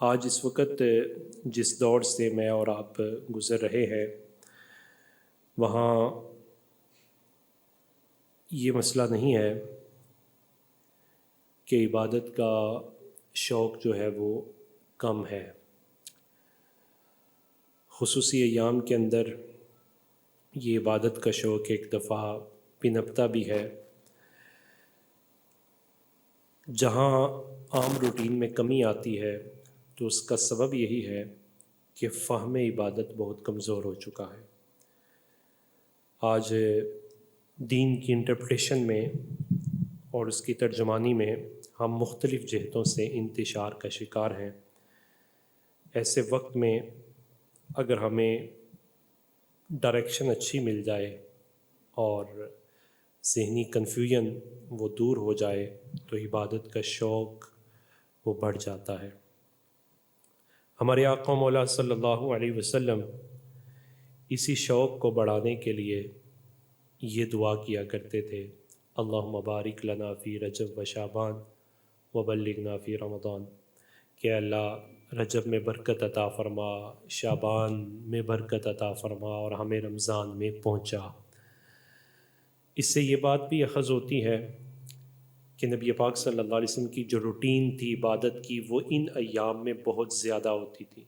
آج اس وقت جس دور سے میں اور آپ گزر رہے ہیں وہاں یہ مسئلہ نہیں ہے کہ عبادت کا شوق جو ہے وہ کم ہے۔ خصوصی ایام کے اندر یہ عبادت کا شوق ایک دفعہ پنپتا بھی ہے۔ جہاں عام روٹین میں کمی آتی ہے تو اس کا سبب یہی ہے کہ فہم عبادت بہت کمزور ہو چکا ہے۔ آج دین کی انٹرپریٹیشن میں اور اس کی ترجمانی میں ہم مختلف جہتوں سے انتشار کا شکار ہیں۔ ایسے وقت میں اگر ہمیں ڈائریکشن اچھی مل جائے اور ذہنی کنفیوژن وہ دور ہو جائے تو عبادت کا شوق وہ بڑھ جاتا ہے۔ ہمارے آقا مولا صلی اللہ علیہ وسلم اسی شوق کو بڑھانے کے لیے یہ دعا کیا کرتے تھے، اللہم بارک لنا فی رجب و شعبان و بلغنا فی رمضان، کہ اللہ رجب میں برکت عطا فرما، شعبان میں برکت عطا فرما اور ہمیں رمضان میں پہنچا۔ اس سے یہ بات بھی اخذ ہوتی ہے کہ نبی پاک صلی اللہ علیہ وسلم کی جو روٹین تھی عبادت کی وہ ان ایام میں بہت زیادہ ہوتی تھی،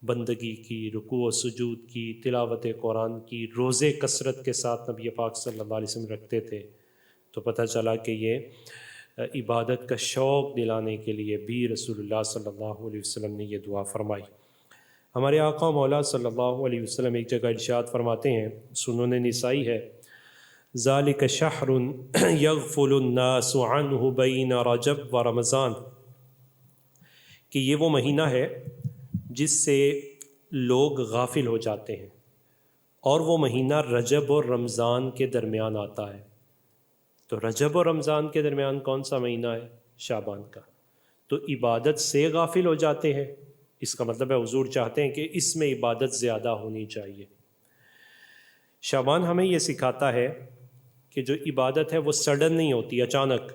بندگی کی، رکوع و سجود کی، تلاوت قرآن کی، روزے کثرت کے ساتھ نبی پاک صلی اللہ علیہ وسلم رکھتے تھے۔ تو پتہ چلا کہ یہ عبادت کا شوق دلانے کے لیے بھی رسول اللہ صلی اللہ علیہ وسلم نے یہ دعا فرمائی۔ ہمارے آقا مولا صلی اللہ علیہ وسلم ایک جگہ ارشاد فرماتے ہیں، سنن نسائی ہے، ذالک شہر یغفل الناس عنہ بین رجب و رمضان، کہ یہ وہ مہینہ ہے جس سے لوگ غافل ہو جاتے ہیں، اور وہ مہینہ رجب اور رمضان کے درمیان آتا ہے۔ تو رجب اور رمضان کے درمیان کون سا مہینہ ہے؟ شعبان کا۔ تو عبادت سے غافل ہو جاتے ہیں، اس کا مطلب ہے حضور چاہتے ہیں کہ اس میں عبادت زیادہ ہونی چاہیے۔ شعبان ہمیں یہ سکھاتا ہے کہ جو عبادت ہے وہ سڈن نہیں ہوتی، اچانک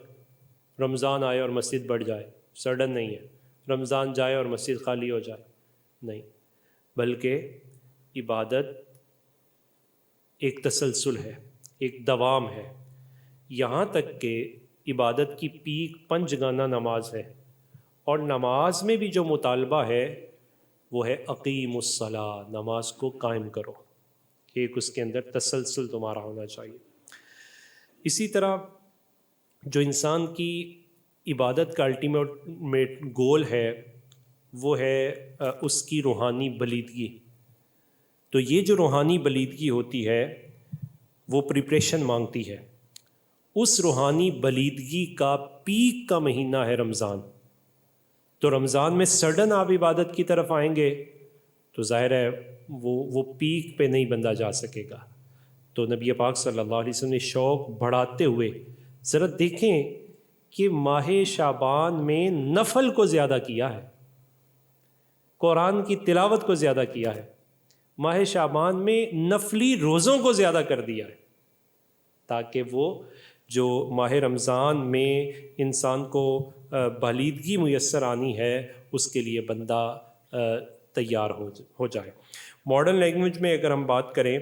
رمضان آئے اور مسجد بڑھ جائے، سڈن نہیں ہے، رمضان جائے اور مسجد خالی ہو جائے، نہیں، بلکہ عبادت ایک تسلسل ہے، ایک دوام ہے۔ یہاں تک کہ عبادت کی پیک 5 گانا نماز ہے، اور نماز میں بھی جو مطالبہ ہے وہ ہے اقیم الصلاۃ، نماز کو قائم کرو، ایک اس کے اندر تسلسل تمہارا ہونا چاہیے۔ اسی طرح جو انسان کی عبادت کا الٹیمیٹ گول ہے وہ ہے اس کی روحانی بلیدگی۔ تو یہ جو روحانی بلیدگی ہوتی ہے وہ پریپریشن مانگتی ہے۔ اس روحانی بلیدگی کا پیک کا مہینہ ہے رمضان۔ تو رمضان میں سڈن آپ عبادت کی طرف آئیں گے تو ظاہر ہے وہ پیک پہ نہیں بندہ جا سکے گا۔ تو نبی پاک صلی اللہ علیہ وسلم نے شوق بڑھاتے ہوئے ذرا دیکھیں کہ ماہ شعبان میں نفل کو زیادہ کیا ہے، قرآن کی تلاوت کو زیادہ کیا ہے، ماہ شعبان میں نفلی روزوں کو زیادہ کر دیا ہے، تاکہ وہ جو ماہ رمضان میں انسان کو بالیدگی میسر آنی ہے اس کے لیے بندہ تیار ہو جائے۔ ماڈرن لینگویج میں اگر ہم بات کریں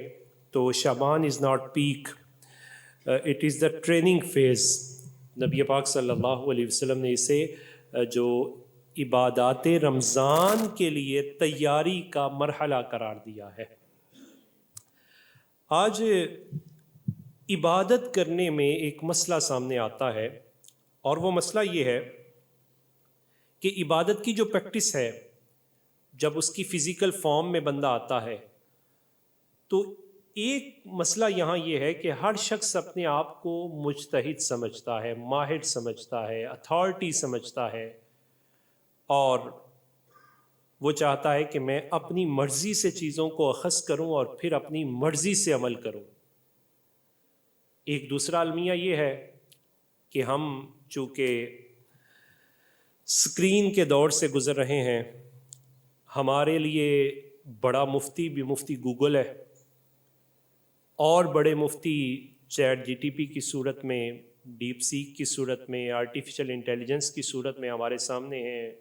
تو Shaban is not peak, it is the training phase. نبی پاک صلی اللہ علیہ وسلم نے اسے جو عبادات رمضان کے لیے تیاری کا مرحلہ قرار دیا ہے۔ آج عبادت کرنے میں ایک مسئلہ سامنے آتا ہے، اور وہ مسئلہ یہ ہے کہ عبادت کی جو پریکٹس ہے، جب اس کی فزیکل فارم میں بندہ آتا ہے تو ایک مسئلہ یہاں یہ ہے کہ ہر شخص اپنے آپ کو مجتہد سمجھتا ہے، ماہر سمجھتا ہے، اتھارٹی سمجھتا ہے، اور وہ چاہتا ہے کہ میں اپنی مرضی سے چیزوں کو اخذ کروں اور پھر اپنی مرضی سے عمل کروں۔ ایک دوسرا المیہ یہ ہے کہ ہم چونکہ اسکرین کے دور سے گزر رہے ہیں، ہمارے لیے بڑا مفتی بھی مفتی گوگل ہے، اور بڑے مفتی چیٹ جی ٹی پی کی صورت میں، ڈیپ سیک کی صورت میں، آرٹیفیشل انٹیلیجنس کی صورت میں ہمارے سامنے ہیں،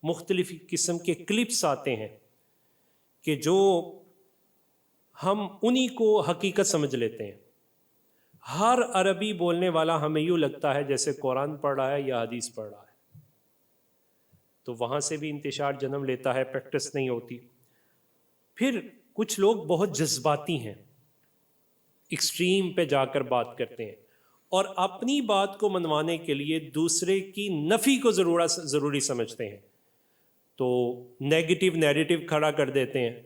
مختلف قسم کے کلپس آتے ہیں کہ جو ہم انہی کو حقیقت سمجھ لیتے ہیں. ہر عربی بولنے والا ہمیں یوں لگتا ہے جیسے قرآن پڑھ رہا ہے یا حدیث پڑھ رہا ہے. تو وہاں سے بھی انتشار جنم لیتا ہے، پریکٹس نہیں ہوتی. پھر کچھ لوگ بہت جذباتی ہیں، ایکسٹریم پہ جا کر بات کرتے ہیں اور اپنی بات کو منوانے کے لیے دوسرے کی نفی کو ضروری سمجھتے ہیں. تو نیگیٹو نیریٹو کھڑا کر دیتے ہیں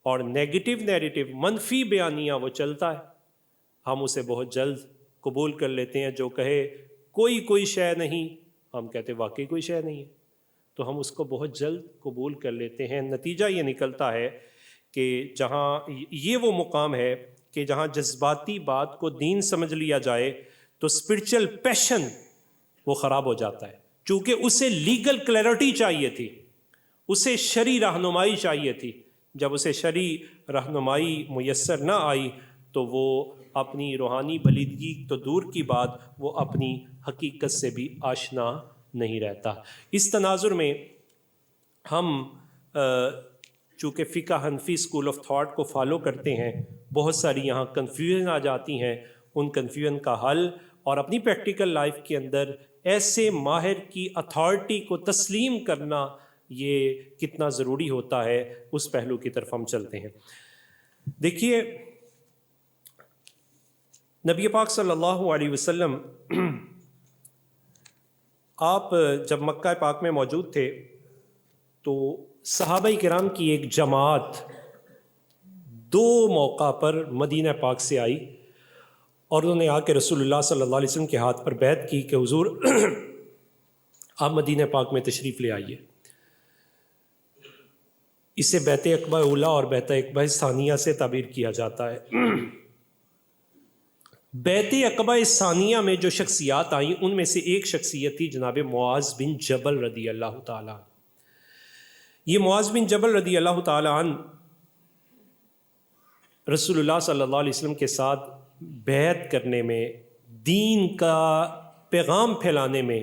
اور نیگیٹو نیریٹو منفی بیانیہ وہ چلتا ہے، ہم اسے بہت جلد قبول کر لیتے ہیں. جو کہے کوئی شے نہیں، ہم کہتے واقعی کوئی شے نہیں ہے، تو ہم اس کو بہت جلد قبول کر لیتے ہیں. نتیجہ یہ نکلتا ہے کہ جہاں یہ وہ مقام ہے کہ جہاں جذباتی بات کو دین سمجھ لیا جائے تو اسپرچل پیشن وہ خراب ہو جاتا ہے. چونکہ اسے لیگل کلیئرٹی چاہیے تھی، اسے شرعی رہنمائی چاہیے تھی. جب اسے شرعی رہنمائی میسر نہ آئی تو وہ اپنی روحانی بلیدگی تو دور کی بات، وہ اپنی حقیقت سے بھی آشنا نہیں رہتا. اس تناظر میں ہم چونکہ فقہ حنفی اسکول آف تھاٹ کو فالو کرتے ہیں، بہت ساری یہاں کنفیوژن آ جاتی ہیں. ان کنفیوژن کا حل اور اپنی پریکٹیکل لائف کے اندر ایسے ماہر کی اتھارٹی کو تسلیم کرنا یہ کتنا ضروری ہوتا ہے، اس پہلو کی طرف ہم چلتے ہیں. دیکھیے نبی پاک صلی اللہ علیہ وسلم آپ جب مکہ پاک میں موجود تھے تو صحابہ کرام کی ایک جماعت 2 موقع پر مدینہ پاک سے آئی اور انہوں نے آ کے رسول اللہ صلی اللہ علیہ وسلم کے ہاتھ پر بیعت کی کہ حضور آپ مدینہ پاک میں تشریف لے آئیے. اسے بیعت عقبہ اولیٰ اور بیعت عقبہ ثانیہ سے تعبیر کیا جاتا ہے. بیعت عقبہ ثانیہ میں جو شخصیات آئیں ان میں سے ایک شخصیت تھی جناب معاذ بن جبل رضی اللہ تعالیٰ. یہ معاذ بن جبل رضی اللہ تعالیٰ عنہ رسول اللہ صلی اللہ علیہ وسلم کے ساتھ بیعت کرنے میں، دین کا پیغام پھیلانے میں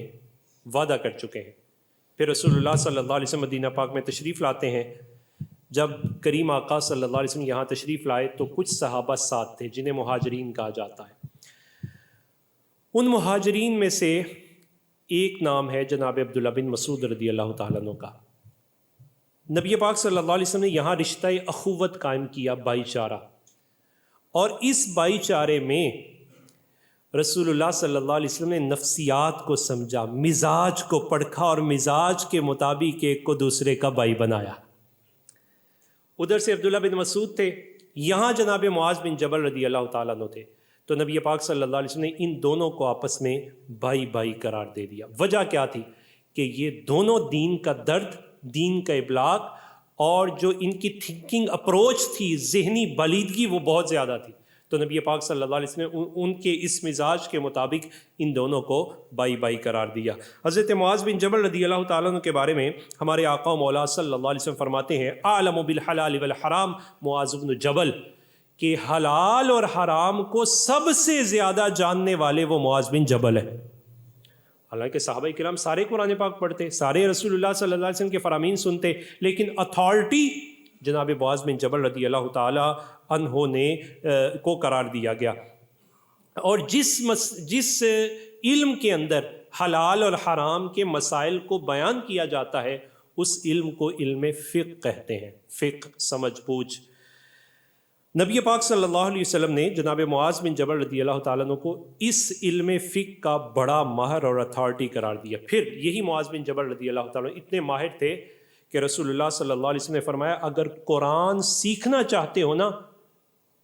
وعدہ کر چکے ہیں. پھر رسول اللہ صلی اللہ علیہ وسلم مدینہ پاک میں تشریف لاتے ہیں. جب کریم آقا صلی اللہ علیہ وسلم یہاں تشریف لائے تو کچھ صحابہ ساتھ تھے جنہیں مہاجرین کہا جاتا ہے. ان مہاجرین میں سے ایک نام ہے جناب عبداللہ بن مسعود رضی اللہ تعالیٰ عنہ کا. نبی پاک صلی اللہ علیہ وسلم نے یہاں رشتہ اخوت قائم کیا، بھائی چارہ، اور اس بھائی چارے میں رسول اللہ صلی اللہ علیہ وسلم نے نفسیات کو سمجھا، مزاج کو پرکھا اور مزاج کے مطابق ایک کو دوسرے کا بھائی بنایا. ادھر سے عبداللہ بن مسعود تھے، یہاں جناب معاذ بن جبل رضی اللہ تعالیٰ عنہ تھے. تو نبی پاک صلی اللہ علیہ وسلم نے ان دونوں کو آپس میں بھائی بھائی قرار دے دیا. وجہ کیا تھی کہ یہ دونوں دین کا درد، دین کا ابلاغ اور جو ان کی تھنکنگ اپروچ تھی، ذہنی بلیدگی، وہ بہت زیادہ تھی. تو نبی پاک صلی اللہ علیہ وسلم نے ان کے اس مزاج کے مطابق ان دونوں کو بائی بائی قرار دیا. حضرت معاذ بن جبل رضی اللہ تعالیٰ عنہ کے بارے میں ہمارے آقا و مولا صلی اللہ علیہ وسلم فرماتے ہیں اعلم بالحلال والحرام معاذ بن جبل، کہ حلال اور حرام کو سب سے زیادہ جاننے والے وہ معاذ بن جبل ہے. حالانکہ صحابہ کرام سارے قرآن پاک پڑھتے، سارے رسول اللہ صلی اللہ علیہ وسلم کے فرامین سنتے، لیکن اتھارٹی جناب معاذ بن جبل رضی اللہ تعالی عنہ نے کو قرار دیا گیا. اور جس علم کے اندر حلال اور حرام کے مسائل کو بیان کیا جاتا ہے اس علم کو علم فقہ کہتے ہیں. فقہ، سمجھ بوجھ. نبی پاک صلی اللہ علیہ وسلم نے جناب معاذ بن جبل رضی اللہ تعالیٰ عنہ کو اس علم فقہ کا بڑا ماہر اور اتھارٹی قرار دیا. پھر یہی معاذ بن جبل رضی اللہ تعالیٰ عنہ اتنے ماہر تھے کہ رسول اللہ صلی اللہ علیہ وسلم نے فرمایا اگر قرآن سیکھنا چاہتے ہو نا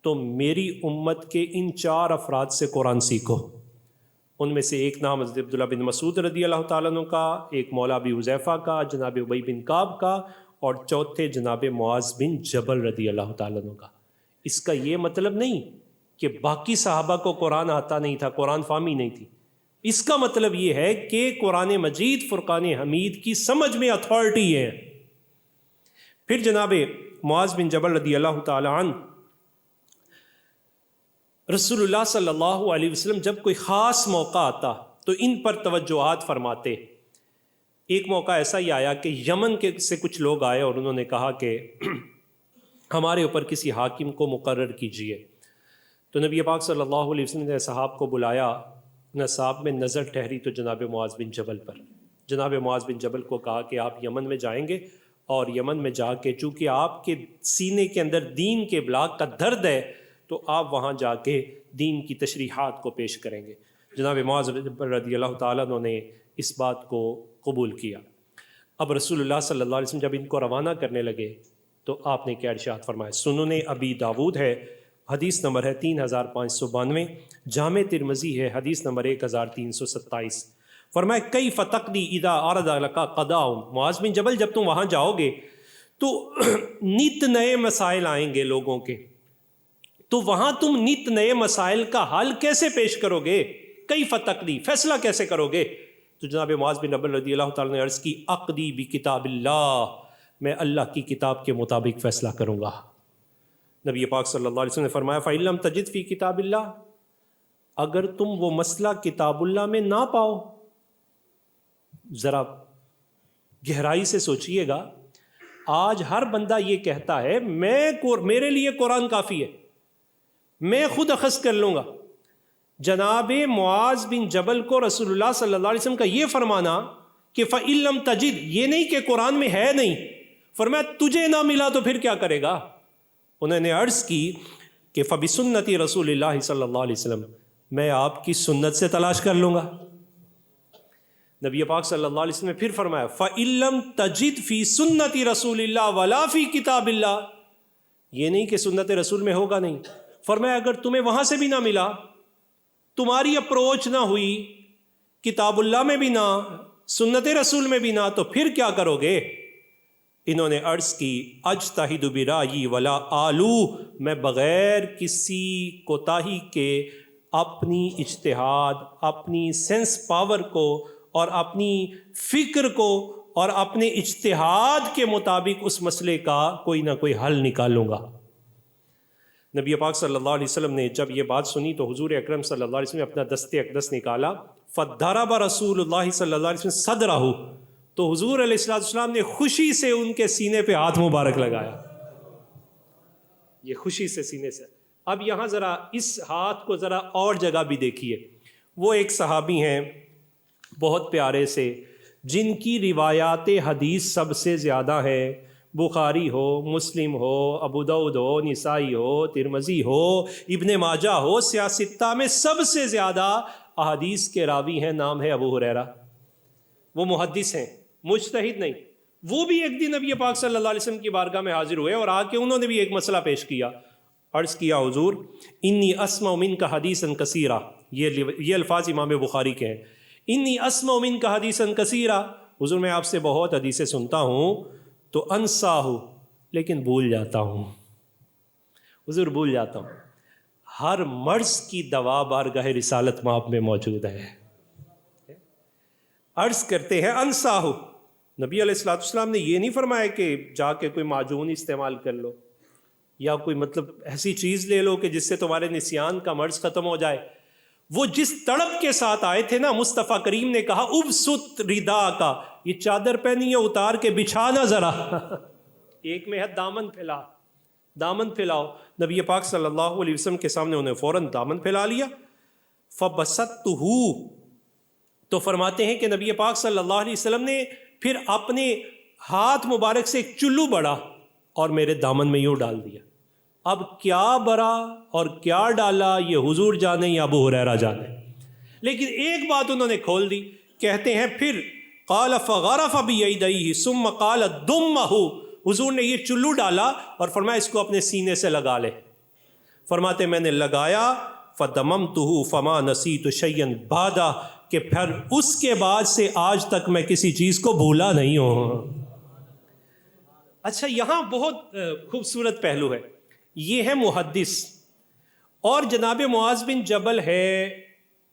تو میری امت کے ان 4 افراد سے قرآن سیکھو. ان میں سے ایک نام حضرت عبداللہ بن مسعود رضی اللہ تعالیٰ عنہ کا، ایک مولا ابی حذیفہ کا، جناب ابی بن کعب کا، اور چوتھے جناب معاذ بن جبل رضی اللہ تعالیٰ عنہ کا. اس کا یہ مطلب نہیں کہ باقی صحابہ کو قرآن آتا نہیں تھا، قرآن فہمی نہیں تھی. اس کا مطلب یہ ہے کہ قرآن مجید فرقان حمید کی سمجھ میں اتھارٹی ہے. پھر جناب معاذ بن جبل رضی اللہ تعالی عنہ رسول اللہ صلی اللہ علیہ وسلم جب کوئی خاص موقع آتا تو ان پر توجہات فرماتے. ایک موقع ایسا ہی آیا کہ یمن سے کچھ لوگ آئے اور انہوں نے کہا کہ ہمارے اوپر کسی حاکم کو مقرر کیجیے. تو نبی پاک صلی اللہ علیہ وسلم نے صحاب کو بلایا. صحاب میں نظر ٹھہری تو جناب معاذ بن جبل پر. جناب معاذ بن جبل کو کہا کہ آپ یمن میں جائیں گے اور یمن میں جا کے چونکہ آپ کے سینے کے اندر دین کے ابلاغ کا درد ہے تو آپ وہاں جا کے دین کی تشریحات کو پیش کریں گے. جناب معاذ رضی اللہ تعالیٰ عنہ نے اس بات کو قبول کیا. اب رسول اللہ صلی اللہ علیہ وسلم جب ان کو روانہ کرنے لگے تو آپ نے کیا ارشاد فرمایا؟ سنن ابی داود ہے، حدیث نمبر ہے 3592، جامع ترمذی ہے، حدیث نمبر 1327. فرمایا کیف تقضی اذا عرض لک قضاء. معاذ بن جبل جب تم وہاں جاؤ گے تو نت نئے مسائل آئیں گے لوگوں کے، تو وہاں تم نت نئے مسائل کا حل کیسے پیش کرو گے؟ کیف تقضی، فیصلہ کیسے کرو گے؟ تو جناب معاذ بن جبل رضی اللہ تعالیٰ نے عرض کی اقضی بکتاب اللہ، میں اللہ کی کتاب کے مطابق فیصلہ کروں گا. نبی پاک صلی اللہ علیہ وسلم نے فرمایا فَإِن لَمْ تَجِدْ فِي کتاب اللہ، اگر تم وہ مسئلہ کتاب اللہ میں نہ پاؤ. ذرا گہرائی سے سوچئے گا، آج ہر بندہ یہ کہتا ہے میرے لیے قرآن کافی ہے، میں خود اخذ کر لوں گا. جناب معاذ بن جبل کو رسول اللہ صلی اللہ علیہ وسلم کا یہ فرمانا کہ فَإِن لَمْ تَجِدْ، یہ نہیں کہ قرآن میں ہے نہیں، فرمایا تجھے نہ ملا تو پھر کیا کرے گا؟ انہوں نے عرض کی کہ فَبِسُنَّتِ رسول اللہ صلی اللہ علیہ وسلم، میں آپ کی سنت سے تلاش کر لوں گا. نبی پاک صلی اللہ علیہ وسلم نے پھر فرمایا فَإِن لَمْ تَجِدْ فِي سُنَّتِ رسول اللہ وَلَا فِي کتاب اللہ، یہ نہیں کہ سنت رسول میں ہوگا نہیں، فرمایا اگر تمہیں وہاں سے بھی نہ ملا، تمہاری اپروچ نہ ہوئی کتاب اللہ میں بھی نہ سنت رسول میں بھی نہ، تو پھر کیا کرو گے؟ انہوں نے عرض کی اجتہد برائیی ولا آلو، میں بغیر کسی کوتاہی کے اپنی اجتہاد، اپنی سینس پاور کو اور اپنی فکر کو اور اپنے اجتہاد کے مطابق اس مسئلے کا کوئی نہ کوئی حل نکالوں گا. نبی پاک صلی اللہ علیہ وسلم نے جب یہ بات سنی تو حضور اکرم صلی اللہ علیہ وسلم نے اپنا دست اقدس نکالا. فَضَرَبَ رسول اللہ صلی اللہ علیہ وسلم صدرہ، تو حضور علیہ السلام نے خوشی سے ان کے سینے پہ ہاتھ مبارک لگایا. یہ خوشی سے سینے سے. اب یہاں ذرا اس ہاتھ کو ذرا اور جگہ بھی دیکھیے. وہ ایک صحابی ہیں بہت پیارے سے، جن کی روایات حدیث سب سے زیادہ ہیں. بخاری ہو، مسلم ہو، ابو داؤد ہو، نسائی ہو، ترمذی ہو، ابن ماجہ ہو، سیاستہ میں سب سے زیادہ احادیث کے راوی ہیں. نام ہے ابو ہریرہ. وہ محدث ہیں، مجتہد نہیں. وہ بھی ایک دن نبی پاک صلی اللہ علیہ وسلم کی بارگاہ میں حاضر ہوئے اور آ کے انہوں نے بھی ایک مسئلہ پیش کیا. عرض کیا حضور انی اسمع منک حدیثا کثیرا، یہ الفاظ امام بخاری کے ہیں. انی اسمع منک حدیثا کثیرا، حضور میں آپ سے بہت حدیثیں سنتا ہوں تو انسا ہوں، لیکن بھول جاتا ہوں. حضور بھول جاتا ہوں. ہر مرض کی دوا بارگاہ رسالت مآب میں موجود ہے. عرض کرتے ہیں انسا ہوں. نبی علیہ السلام نے یہ نہیں فرمایا کہ جا کے کوئی معجون استعمال کر لو یا کوئی مطلب ایسی چیز لے لو کہ جس سے تمہارے نسیان کا مرض ختم ہو جائے. وہ جس تڑپ کے ساتھ آئے تھے نا، مصطفیٰ کریم نے کہا ابسط ردا کا، یہ چادر پہنی ہے اتار کے بچھانا ذرا. ایک میں ہے دامن پھیلا، دامن پھیلاؤ. نبی پاک صلی اللہ علیہ وسلم کے سامنے انہیں فوراً دامن پھیلا لیا. فبسطتہ، تو فرماتے ہیں کہ نبی پاک صلی اللہ علیہ وسلم نے پھر اپنے ہاتھ مبارک سے ایک چلو بڑا اور میرے دامن میں یوں ڈال دیا. اب کیا برا اور کیا ڈالا یہ حضور جانے یا ابو ہریرہ جانے، لیکن ایک بات انہوں نے کھول دی. کہتے ہیں پھر قال فغرف بیدیہ ثم قال دمہ، حضور نے یہ چلو ڈالا اور فرمایا اس کو اپنے سینے سے لگا لے. فرماتے میں نے لگایا فدممتہ فما نسیت شیئا بعدا، کہ پھر اس کے بعد سے آج تک میں کسی چیز کو بھولا نہیں ہوں. اچھا یہاں بہت خوبصورت پہلو ہے. یہ ہے محدث اور جناب معاذ بن جبل ہے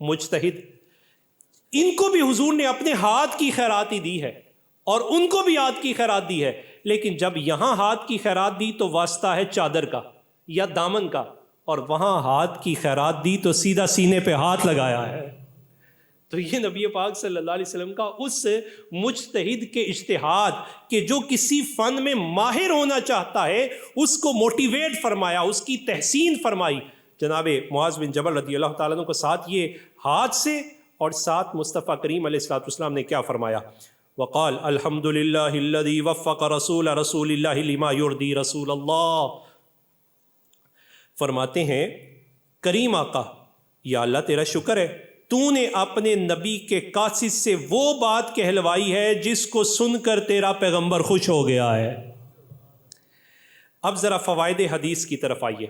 مجتہد. ان کو بھی حضور نے اپنے ہاتھ کی خیراتی دی ہے اور ان کو بھی ہاتھ کی خیرات دی ہے، لیکن جب یہاں ہاتھ کی خیرات دی تو واسطہ ہے چادر کا یا دامن کا، اور وہاں ہاتھ کی خیرات دی تو سیدھا سینے پہ ہاتھ لگایا ہے. تو یہ نبی پاک صلی اللہ علیہ وسلم کا اس مجتہد کے اجتہاد کہ جو کسی فن میں ماہر ہونا چاہتا ہے اس کو موٹیویٹ فرمایا، اس کی تحسین فرمائی. جناب معاذ بن جبل رضی اللہ تعالیٰ عنہ کو ساتھ یہ ہاتھ سے اور ساتھ مصطفیٰ کریم علیہ الصلوۃ والسلام نے کیا فرمایا؟ وقال الحمد للہ الذی وفق رسول اللہ لما یرضی رسول اللہ. فرماتے ہیں کریم آقا، یا اللہ تیرا شکر ہے تو نے اپنے نبی کے قاصد سے وہ بات کہلوائی ہے جس کو سن کر تیرا پیغمبر خوش ہو گیا ہے. اب ذرا فوائد حدیث کی طرف آئیے.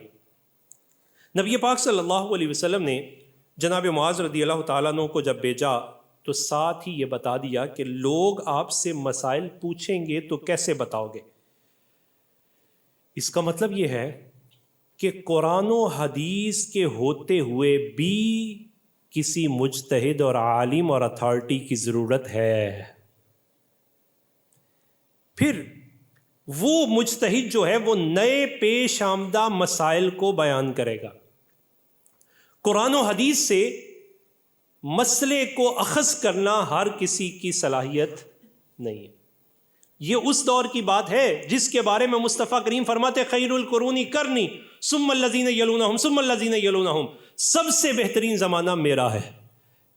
نبی پاک صلی اللہ علیہ وسلم نے جناب معاذ رضی اللہ تعالیٰ عنہ کو جب بھیجا تو ساتھ ہی یہ بتا دیا کہ لوگ آپ سے مسائل پوچھیں گے تو کیسے بتاؤ گے. اس کا مطلب یہ ہے کہ قرآن و حدیث کے ہوتے ہوئے بھی کسی مجتہد اور عالم اور اتھارٹی کی ضرورت ہے. پھر وہ مجتہد جو ہے وہ نئے پیش آمدہ مسائل کو بیان کرے گا. قرآن و حدیث سے مسئلے کو اخذ کرنا ہر کسی کی صلاحیت نہیں ہے. یہ اس دور کی بات ہے جس کے بارے میں مصطفیٰ کریم فرماتے خیر القرون قرنی ثم الذین یلونہم ثم الذین یلونہم، سب سے بہترین زمانہ میرا ہے،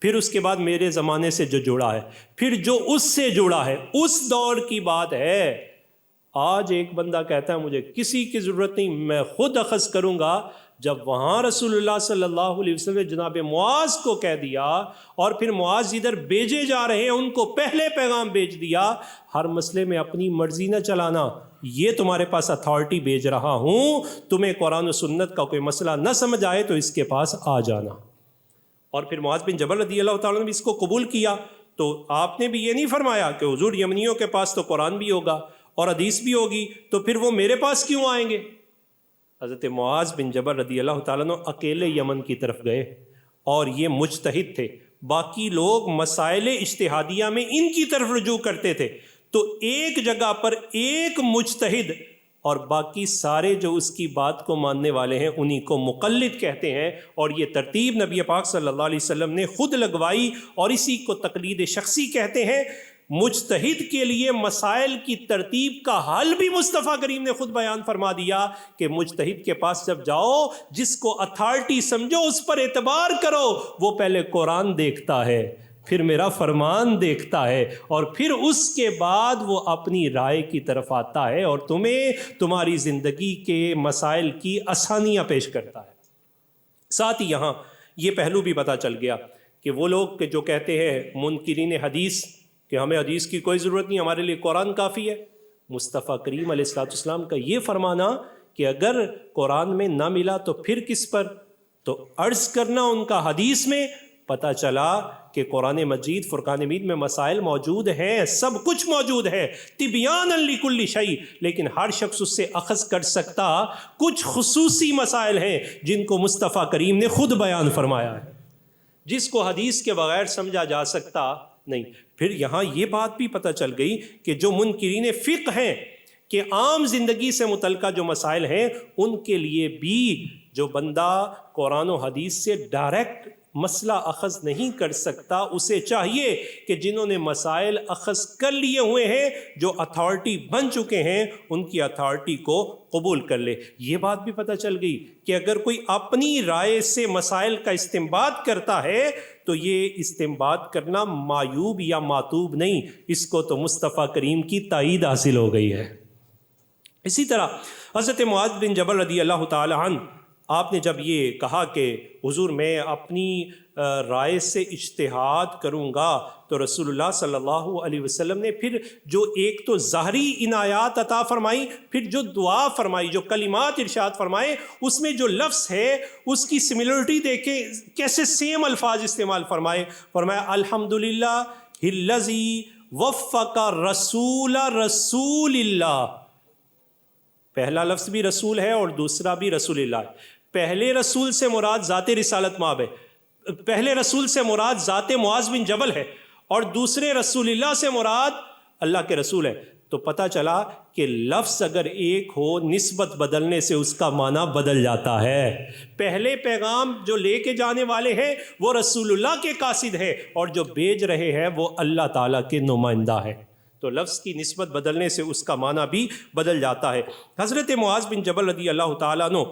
پھر اس کے بعد میرے زمانے سے جو جڑا ہے، پھر جو اس سے جڑا ہے. اس دور کی بات ہے. آج ایک بندہ کہتا ہے مجھے کسی کی ضرورت نہیں، میں خود اخذ کروں گا. جب وہاں رسول اللہ صلی اللہ علیہ وسلم نے جناب معاذ کو کہہ دیا اور پھر معاذ ادھر بھیجے جا رہے ہیں ان کو پہلے پیغام بھیج دیا، ہر مسئلے میں اپنی مرضی نہ چلانا، یہ تمہارے پاس اتھارٹی بھیج رہا ہوں، تمہیں قرآن و سنت کا کوئی مسئلہ نہ سمجھ آئے تو اس کے پاس آ جانا. اور پھر معاذ بن جبل رضی اللہ تعالیٰ نے بھی اس کو قبول کیا. تو آپ نے بھی یہ نہیں فرمایا کہ حضور یمنیوں کے پاس تو قرآن بھی ہوگا اور حدیث بھی ہوگی تو پھر وہ میرے پاس کیوں آئیں گے؟ حضرت معاذ بن جبل رضی اللہ تعالیٰ عنہ اکیلے یمن کی طرف گئے اور یہ مجتہد تھے، باقی لوگ مسائل اجتہادیہ میں ان کی طرف رجوع کرتے تھے. تو ایک جگہ پر ایک مجتہد اور باقی سارے جو اس کی بات کو ماننے والے ہیں انہی کو مقلد کہتے ہیں. اور یہ ترتیب نبی پاک صلی اللہ علیہ وسلم نے خود لگوائی اور اسی کو تقلید شخصی کہتے ہیں. مجتہد کے لیے مسائل کی ترتیب کا حل بھی مصطفیٰ کریم نے خود بیان فرما دیا کہ مجتہد کے پاس جب جاؤ جس کو اتھارٹی سمجھو اس پر اعتبار کرو. وہ پہلے قرآن دیکھتا ہے، پھر میرا فرمان دیکھتا ہے اور پھر اس کے بعد وہ اپنی رائے کی طرف آتا ہے اور تمہیں تمہاری زندگی کے مسائل کی آسانیاں پیش کرتا ہے. ساتھ ہی یہاں یہ پہلو بھی پتہ چل گیا کہ وہ لوگ جو کہتے ہیں منکرین حدیث کہ ہمیں حدیث کی کوئی ضرورت نہیں، ہمارے لیے قرآن کافی ہے. مصطفیٰ کریم علیہ الصلوۃ والسلام کا یہ فرمانا کہ اگر قرآن میں نہ ملا تو پھر کس پر، تو عرض کرنا ان کا حدیث میں. پتہ چلا کہ قرآن مجید فرقان حمید میں مسائل موجود ہیں، سب کچھ موجود ہے، تبیانا لکل شیء، لیکن ہر شخص اس سے اخذ کر سکتا. کچھ خصوصی مسائل ہیں جن کو مصطفیٰ کریم نے خود بیان فرمایا ہے، جس کو حدیث کے بغیر سمجھا جا سکتا نہیں. پھر یہاں یہ بات بھی پتہ چل گئی کہ جو منکرین فقہ ہیں کہ عام زندگی سے متعلقہ جو مسائل ہیں ان کے لیے بھی جو بندہ قرآن و حدیث سے ڈائریکٹ مسئلہ اخذ نہیں کر سکتا، اسے چاہیے کہ جنہوں نے مسائل اخذ کر لیے ہوئے ہیں، جو اتھارٹی بن چکے ہیں، ان کی اتھارٹی کو قبول کر لے. یہ بات بھی پتہ چل گئی کہ اگر کوئی اپنی رائے سے مسائل کا استنباط کرتا ہے تو یہ استنباط کرنا معیوب یا معتوب نہیں، اس کو تو مصطفیٰ کریم کی تائید حاصل ہو گئی ہے. اسی طرح حضرت معاذ بن جبل رضی اللہ تعالی عنہ، آپ نے جب یہ کہا کہ حضور میں اپنی رائے سے اجتہاد کروں گا، تو رسول اللہ صلی اللہ علیہ وسلم نے پھر جو ایک تو ظاہری عنایات عطا فرمائی، پھر جو دعا فرمائی، جو کلمات ارشاد فرمائے، اس میں جو لفظ ہے اس کی سملرٹی دیکھیں کیسے سیم الفاظ استعمال فرمائے. فرمایا الحمدللہ الذی وفق رسول اللہ. پہلا لفظ بھی رسول ہے اور دوسرا بھی رسول اللہ ہے. پہلے رسول سے مراد ذات رسالت مآب ہے، پہلے رسول سے مراد ذات معاذ بن جبل ہے، اور دوسرے رسول اللہ سے مراد اللہ کے رسول ہے. تو پتہ چلا کہ لفظ اگر ایک ہو نسبت بدلنے سے اس کا معنی بدل جاتا ہے۔ پہلے پیغام جو لے کے جانے والے ہیں وہ رسول اللہ کے قاصد ہے، اور جو بھیج رہے ہیں وہ اللہ تعالیٰ کے نمائندہ ہے، تو لفظ کی نسبت بدلنے سے اس کا معنی بھی بدل جاتا ہے۔ حضرت معاذ بن جبل رضی اللہ تعالیٰ عنہ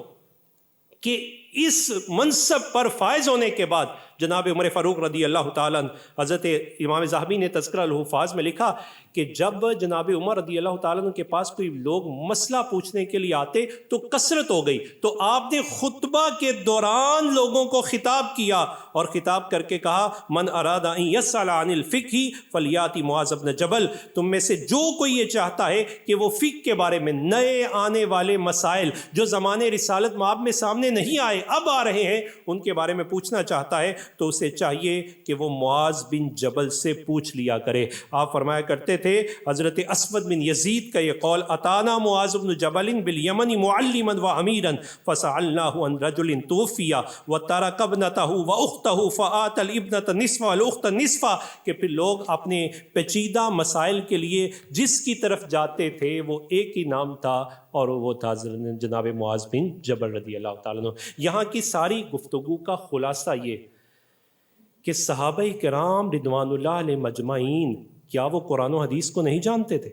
کہ اس منصب پر فائز ہونے کے بعد جناب عمر فاروق رضی اللہ تعالیٰ عنہ، حضرت امام ذہبی نے تذکرہ الحفاظ میں لکھا کہ جب جناب عمر رضی اللہ تعالیٰ عنہ کے پاس کوئی لوگ مسئلہ پوچھنے کے لیے آتے تو کثرت ہو گئی، تو آپ نے خطبہ کے دوران لوگوں کو خطاب کیا اور خطاب کر کے کہا من اراد ان یسأل عن الفقہ فلیاتی معاذ بن جبل، تم میں سے جو کوئی یہ چاہتا ہے کہ وہ فقہ کے بارے میں نئے آنے والے مسائل جو زمانے رسالت مآب میں سامنے نہیں آئے اب آ رہے ہیں ان کے بارے میں پوچھنا چاہتا ہے تو اسے چاہیے کہ وہ معاذ بن جبل سے پوچھ لیا کرے۔ آپ فرمایا کرتے تھے حضرت اسود بن یزید کا یہ قول اتانا معاذ بن جبل بالیمن معلما وامیرا فسألناه عن رجل توفی وترک ابنته واختہ فآت الابنة نصف والاخت نصف، کہ پھر لوگ اپنے پیچیدہ مسائل کے لیے جس کی طرف جاتے تھے وہ ایک ہی نام تھا اور وہ تھا جناب معاذ بن جبل رضی اللہ تعالیٰ عنہ۔ یہاں کی ساری گفتگو کا خلاصہ یہ کہ صحابہ کرام رضوان اللہ علیہ مجمعین کیا وہ قرآن و حدیث کو نہیں جانتے تھے؟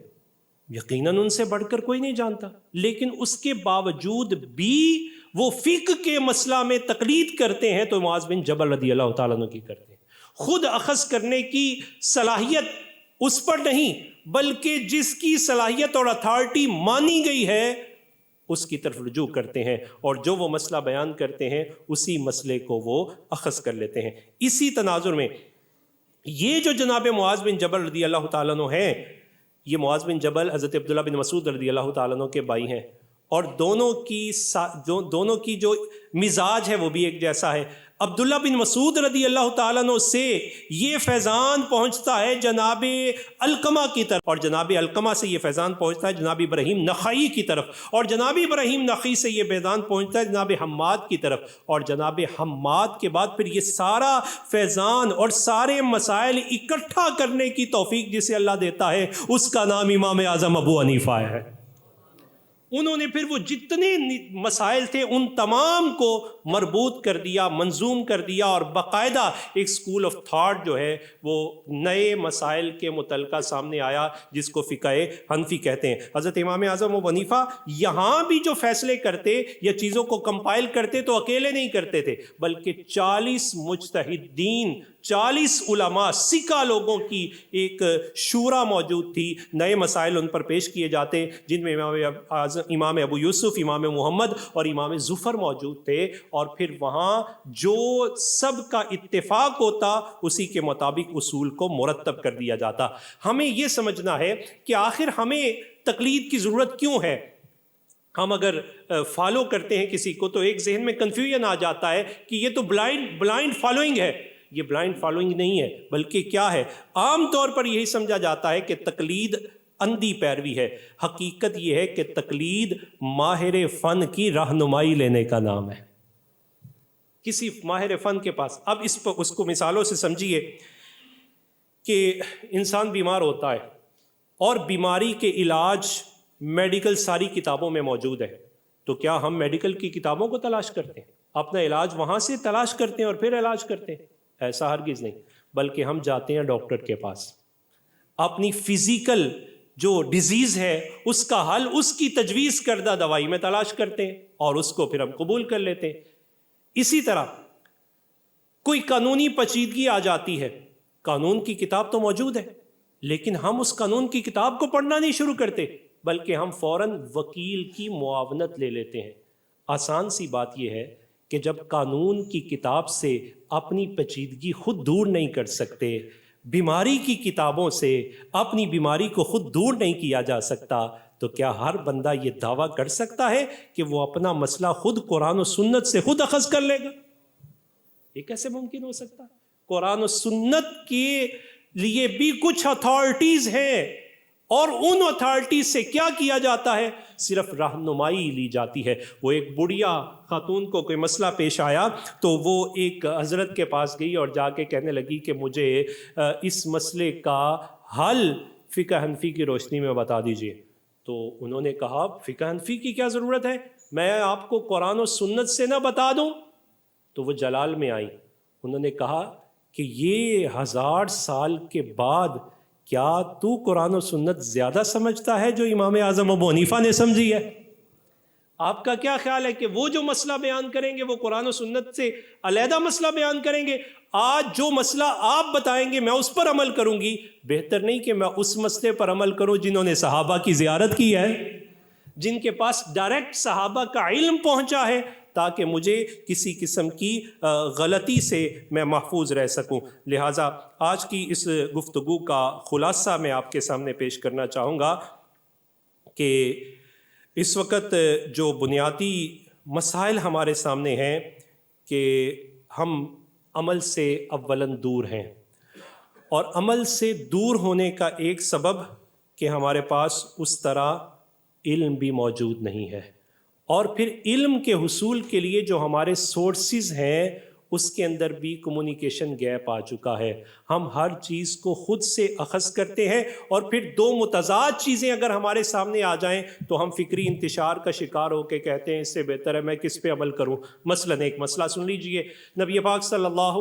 یقیناً ان سے بڑھ کر کوئی نہیں جانتا، لیکن اس کے باوجود بھی وہ فقہ کے مسئلہ میں تقلید کرتے ہیں تو معاذ بن جبل رضی اللہ تعالیٰ عنہ کی کرتے ہیں۔ خود اخذ کرنے کی صلاحیت اس پر نہیں، بلکہ جس کی صلاحیت اور اتھارٹی مانی گئی ہے اس کی طرف رجوع کرتے ہیں، اور جو وہ مسئلہ بیان کرتے ہیں اسی مسئلے کو وہ اخذ کر لیتے ہیں۔ اسی تناظر میں یہ جو جناب معاذ بن جبل رضی اللہ تعالیٰ عنہ ہیں، یہ معاذ بن جبل حضرت عبداللہ بن مسعود رضی اللہ تعالیٰ عنہ کے بھائی ہیں، اور دونوں کی جو مزاج ہے وہ بھی ایک جیسا ہے۔ عبداللہ بن مسعود رضی اللہ تعالیٰ عنہ سے یہ فیضان پہنچتا ہے جناب علقمہ کی طرف، اور جناب علقمہ سے یہ فیضان پہنچتا ہے جناب ابراہیم نخعی کی طرف، اور جناب ابراہیم نخعی سے یہ فیضان پہنچتا ہے جناب حماد کی طرف، اور جناب حماد کے بعد پھر یہ سارا فیضان اور سارے مسائل اکٹھا کرنے کی توفیق جسے اللہ دیتا ہے اس کا نام امام اعظم ابو حنیفہ ہے۔ انہوں نے پھر وہ جتنے مسائل تھے ان تمام کو مربوط کر دیا، منظوم کر دیا، اور باقاعدہ ایک سکول آف تھاٹ جو ہے وہ نئے مسائل کے متعلقہ سامنے آیا جس کو فقہ حنفی کہتے ہیں۔ حضرت امام اعظم ابو حنیفہ یہاں بھی جو فیصلے کرتے یا چیزوں کو کمپائل کرتے تو اکیلے نہیں کرتے تھے، بلکہ 40 مجتہدین، 40 علماء سکہ لوگوں کی ایک شورا موجود تھی، نئے مسائل ان پر پیش کیے جاتے جن میں امام ابو یوسف، امام محمد اور امام ظفر موجود تھے، اور پھر وہاں جو سب کا اتفاق ہوتا اسی کے مطابق اصول کو مرتب کر دیا جاتا۔ ہمیں یہ سمجھنا ہے کہ آخر ہمیں تقلید کی ضرورت کیوں ہے۔ ہم اگر فالو کرتے ہیں کسی کو تو ایک ذہن میں کنفیوژن آ جاتا ہے کہ یہ تو بلائنڈ فالوئنگ ہے۔ یہ بلائنڈ فالوئنگ نہیں ہے، بلکہ کیا ہے، عام طور پر یہی سمجھا جاتا ہے کہ تقلید اندھی پیروی ہے۔ حقیقت یہ ہے کہ تقلید ماہر فن کی رہنمائی لینے کا نام ہے۔ کسی ماہر فن کے پاس، اب اس کو مثالوں سے سمجھیے کہ انسان بیمار ہوتا ہے اور بیماری کے علاج میڈیکل ساری کتابوں میں موجود ہے، تو کیا ہم میڈیکل کی کتابوں کو تلاش کرتے ہیں، اپنا علاج وہاں سے تلاش کرتے ہیں اور پھر علاج کرتے ہیں؟ ایسا ہرگز نہیں، بلکہ ہم جاتے ہیں ڈاکٹر کے پاس، اپنی فزیکل جو ڈیزیز ہے اس کا حل اس کی تجویز کردہ دوائی میں تلاش کرتے ہیں اور اس کو پھر ہم قبول کر لیتے ہیں۔ اسی طرح کوئی قانونی پیچیدگی آ جاتی ہے، قانون کی کتاب تو موجود ہے لیکن ہم اس قانون کی کتاب کو پڑھنا نہیں شروع کرتے، بلکہ ہم فوراً وکیل کی معاونت لے لیتے ہیں۔ آسان سی بات یہ ہے کہ جب قانون کی کتاب سے اپنی پیچیدگی خود دور نہیں کر سکتے، بیماری کی کتابوں سے اپنی بیماری کو خود دور نہیں کیا جا سکتا، تو کیا ہر بندہ یہ دعویٰ کر سکتا ہے کہ وہ اپنا مسئلہ خود قرآن و سنت سے خود اخذ کر لے گا؟ یہ کیسے ممکن ہو سکتا؟ قرآن و سنت کے لیے بھی کچھ اتھارٹیز ہیں، اور ان اتھارٹیز سے کیا کیا جاتا ہے؟ صرف رہنمائی لی جاتی ہے۔ وہ ایک بڑھیا خاتون کو کوئی مسئلہ پیش آیا تو وہ ایک حضرت کے پاس گئی اور جا کے کہنے لگی کہ مجھے اس مسئلے کا حل فقہ حنفی کی روشنی میں بتا دیجئے۔ تو انہوں نے کہا فقہ حنفی کی کیا ضرورت ہے، میں آپ کو قرآن و سنت سے نہ بتا دوں؟ تو وہ جلال میں آئیں، انہوں نے کہا کہ یہ 1000 سال کے بعد کیا تو قرآن و سنت زیادہ سمجھتا ہے جو امام اعظم ابو حنیفہ نے سمجھی ہے؟ آپ کا کیا خیال ہے کہ وہ جو مسئلہ بیان کریں گے وہ قرآن و سنت سے علیحدہ مسئلہ بیان کریں گے؟ آج جو مسئلہ آپ بتائیں گے میں اس پر عمل کروں گی، بہتر نہیں کہ میں اس مسئلے پر عمل کروں جنہوں نے صحابہ کی زیارت کی ہے، جن کے پاس ڈائریکٹ صحابہ کا علم پہنچا ہے، تاکہ مجھے کسی قسم کی غلطی سے میں محفوظ رہ سکوں۔ لہٰذا آج کی اس گفتگو کا خلاصہ میں آپ کے سامنے پیش کرنا چاہوں گا کہ اس وقت جو بنیادی مسائل ہمارے سامنے ہیں کہ ہم عمل سے اولاً دور ہیں، اور عمل سے دور ہونے کا ایک سبب کہ ہمارے پاس اس طرح علم بھی موجود نہیں ہے، اور پھر علم کے حصول کے لیے جو ہمارے سورسز ہیں اس کے اندر بھی کمیونیکیشن گیپ آ چکا ہے۔ ہم ہر چیز کو خود سے اخذ کرتے ہیں، اور پھر دو متضاد چیزیں اگر ہمارے سامنے آ جائیں تو ہم فکری انتشار کا شکار ہو کے کہتے ہیں اس سے بہتر ہے میں کس پہ عمل کروں۔ مثلاً ایک مسئلہ سن لیجئے، نبی پاک صلی اللہ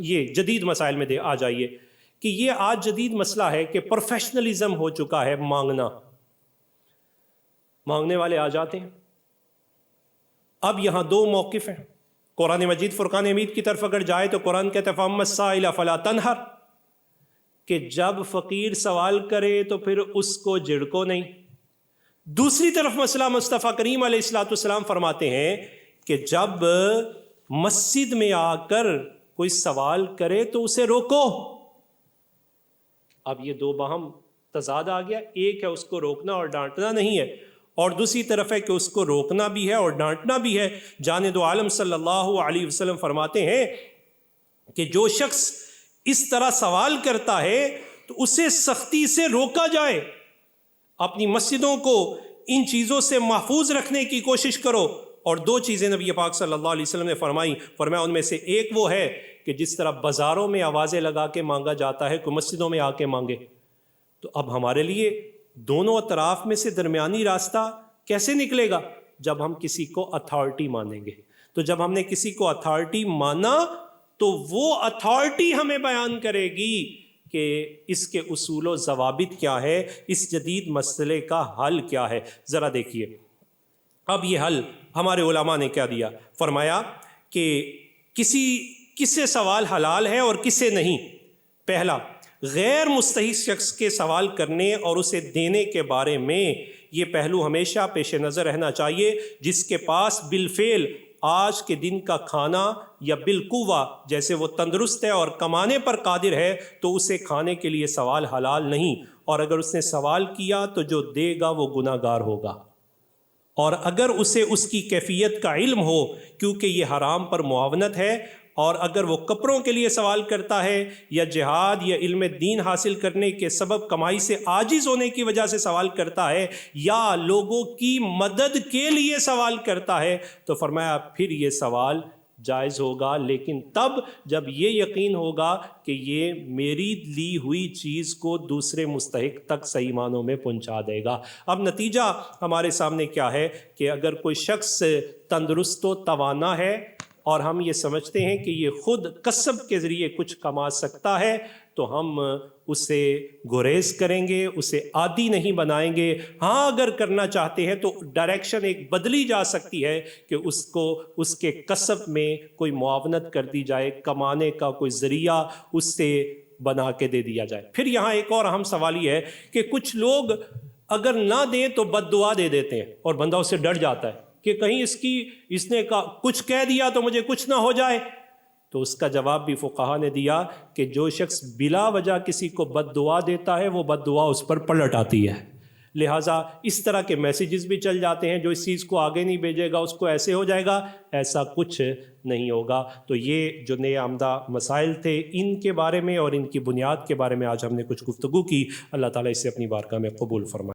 یہ جدید مسائل میں آ جائیے کہ یہ آج جدید مسئلہ ہے کہ پروفیشنلزم ہو چکا ہے، مانگنے والے آ جاتے ہیں۔ اب یہاں دو موقف ہیں، قرآن مجید فرقان حمید کی طرف اگر جائے تو قرآن کہتا ہے فَأَمَّا السَّائِلَ فَلَا تَنْهَرْ، کہ جب فقیر سوال کرے تو پھر اس کو جھڑکو نہیں۔ دوسری طرف مسئلہ مصطفیٰ کریم علیہ السلام فرماتے ہیں کہ جب مسجد میں آ کر کوئی سوال کرے تو اسے روکو۔ اب یہ دو باہم تضاد آ گیا، ایک ہے اس کو روکنا اور ڈانٹنا نہیں ہے، اور دوسری طرف ہے کہ اس کو روکنا بھی ہے اور ڈانٹنا بھی ہے۔ جان دو عالم صلی اللہ علیہ وسلم فرماتے ہیں کہ جو شخص اس طرح سوال کرتا ہے تو اسے سختی سے روکا جائے۔ اپنی مسجدوں کو ان چیزوں سے محفوظ رکھنے کی کوشش کرو۔ اور دو چیزیں نبی پاک صلی اللہ علیہ وسلم نے فرمایا ان میں سے ایک وہ ہے کہ جس طرح بازاروں میں آوازیں لگا کے مانگا جاتا ہے کوئی مسجدوں میں آ کے مانگے۔ تو اب ہمارے لیے دونوں اطراف میں سے درمیانی راستہ کیسے نکلے گا؟ جب ہم کسی کو اتھارٹی مانیں گے۔ تو جب ہم نے کسی کو اتھارٹی مانا تو وہ اتھارٹی ہمیں بیان کرے گی کہ اس کے اصول و ضوابط کیا ہے، اس جدید مسئلے کا حل کیا ہے۔ ذرا دیکھیے اب یہ حل ہمارے علماء نے کیا دیا، فرمایا کہ کسے سوال حلال ہے اور کسے نہیں۔ پہلا، غیر مستحق شخص کے سوال کرنے اور اسے دینے کے بارے میں یہ پہلو ہمیشہ پیش نظر رہنا چاہیے۔ جس کے پاس بالفعل آج کے دن کا کھانا یا بالقوہ جیسے وہ تندرست ہے اور کمانے پر قادر ہے تو اسے کھانے کے لیے سوال حلال نہیں، اور اگر اس نے سوال کیا تو جو دے گا وہ گناہ گار ہوگا۔ اور اگر اسے اس کی کیفیت کا علم ہو کیونکہ یہ حرام پر معاونت ہے، اور اگر وہ کپڑوں کے لیے سوال کرتا ہے یا جہاد یا علم دین حاصل کرنے کے سبب کمائی سے عاجز ہونے کی وجہ سے سوال کرتا ہے یا لوگوں کی مدد کے لیے سوال کرتا ہے تو فرمایا پھر یہ سوال جائز ہوگا، لیکن تب جب یہ یقین ہوگا کہ یہ میری لی ہوئی چیز کو دوسرے مستحق تک صحیح معنوں میں پہنچا دے گا۔ اب نتیجہ ہمارے سامنے کیا ہے کہ اگر کوئی شخص تندرست و توانا ہے اور ہم یہ سمجھتے ہیں کہ یہ خود کسب کے ذریعے کچھ کما سکتا ہے تو ہم اسے گریز کریں گے، اسے عادی نہیں بنائیں گے۔ ہاں اگر کرنا چاہتے ہیں تو ڈائریکشن ایک بدلی جا سکتی ہے کہ اس کو اس کے کسب میں کوئی معاونت کر دی جائے، کمانے کا کوئی ذریعہ اس سے بنا کے دے دیا جائے۔ پھر یہاں ایک اور اہم سوال یہ ہے کہ کچھ لوگ اگر نہ دیں تو بد دعا دے دیتے ہیں اور بندہ اس سے ڈر جاتا ہے کہ کہیں اس نے کچھ کہہ دیا تو مجھے کچھ نہ ہو جائے۔ تو اس کا جواب بھی فقہا نے دیا کہ جو شخص بلا وجہ کسی کو بد دعا دیتا ہے وہ بد دعا اس پر پلٹ آتی ہے۔ لہٰذا اس طرح کے میسیجز بھی چل جاتے ہیں جو اس چیز کو آگے نہیں بھیجے گا اس کو ایسے ہو جائے گا، ایسا کچھ نہیں ہوگا۔ تو یہ جو نئے آمدہ مسائل تھے ان کے بارے میں اور ان کی بنیاد کے بارے میں آج ہم نے کچھ گفتگو کی۔ اللہ تعالیٰ اسے اپنی بارگاہ میں قبول فرمائے۔